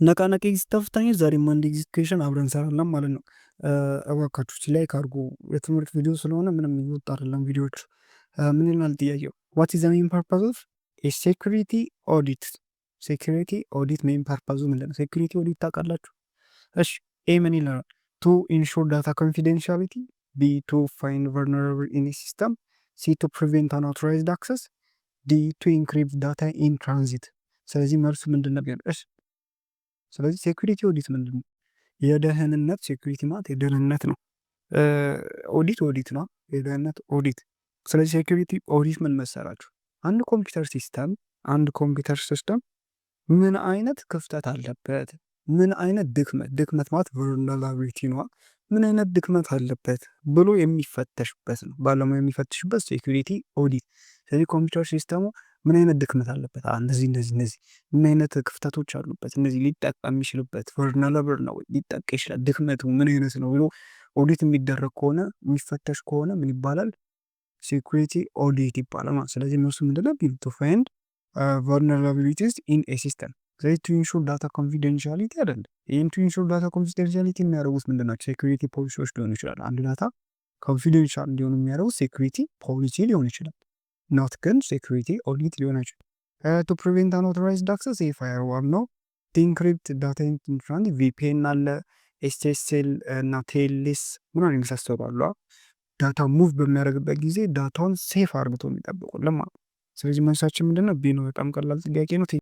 ነቃ ነቃ ተፍታኝ ዛሬም አንድ ኤግዚኪዩሽን አብረን እንሰራለን ማለት ነው። እባካችሁ ላይክ አድርጉ። የትምህርት ቪዲዮ ስለሆነ ምንም እየወጣ አይደለም ቪዲዮቹ። ምን ይላል ጥያቄው? ዋት ኢዝ ዘ ሜን ፐርፐዝ ኦፍ ኤ ሴኩሪቲ ኦዲት? ሴኩሪቲ ኦዲት ሜን ፐርፐዙ ምንድን ነው? ሴኩሪቲ ኦዲት ታውቃላችሁ? እሺ ኤ ምን ይላል? ቱ ኢንሹር ዳታ ኮንፊደንሻሊቲ፣ ቢ ቱ ፋይንድ ቨልነራብል ኢን ሲስተም፣ ሲ ቱ ፕሪቬንት አንአውቶራይዝድ አክሰስ፣ ዲ ቱ ኢንክሪፕት ዳታ ኢን ትራንዚት። ስለዚህ መልሱ ምንድን ነው? እሺ ስለዚህ ሴኩሪቲ ኦዲት ምንድን ነው? የደህንነት ሴኩሪቲ ማለት የደህንነት ነው። ኦዲት ኦዲት ነው፣ የደህንነት ኦዲት። ስለዚህ ሴኩሪቲ ኦዲት ምን መሰራችሁ? አንድ ኮምፒውተር ሲስተም ምን አይነት ክፍተት አለበት፣ ምን አይነት ድክመት ማለት ቨልነራቢሊቲ ነው። ምን አይነት ድክመት አለበት ብሎ የሚፈተሽበት ነው። ባለሙያ የሚፈትሽበት ሴኩሪቲ ኦዲት። ስለዚህ ኮምፒውተር ሲስተሙ ምን አይነት ድክመት አለበት፣ እነዚህ ምን አይነት ክፍተቶች አሉበት፣ እነዚህ ሊጠቃ የሚችልበት ቨልነራብል ነው፣ ሊጠቃ ይችላል፣ ድክመቱ ምን አይነት ነው ብሎ ኦዲት የሚደረግ ከሆነ የሚፈተሽ ከሆነ ምን ይባላል? ሴኩሪቲ ኦዲት ይባላል ማለት። ስለዚህ እነሱ ምንድነው? ቱ ፋይንድ ቨልነራቢሊቲስ ኢን ኤ ሲስተም። ስለዚህ ቱ ኢንሹር ዳታ ኮንፊደንሻሊቲ አይደለም። ይህን ቱ ኢንሹር ዳታ ኮንፊደንሻሊቲ የሚያደርጉት ምንድናቸው? ሴኩሪቲ ፖሊሲዎች ሊሆኑ ይችላል። አንድ ዳታ ኮንፊደንሻል እንዲሆኑ የሚያደርጉት ሴኩሪቲ ፖሊሲ ሊሆን ይችላል። ኖት ግን ሴኩሪቲ ኦዲት ሊሆን አይችልም። ቱ ፕሪቬንት አንኦቶራይዝድ አክሰስ የፋየርዋል ነው። ኢንክሪፕት ዳታ ኢንትራንት ቪፒኤን አለ፣ ኤስኤስኤል እና ቴልስ ምናምን የመሳሰሉ አሉ። ዳታ ሙቭ በሚያደርግበት ጊዜ ዳታውን ሴፍ አርግቶ የሚጠብቁልን ማለት ነው። ስለዚህ መልሳችን ምንድነው? ቢ ነው። በጣም ቀላል ጥያቄ ነው።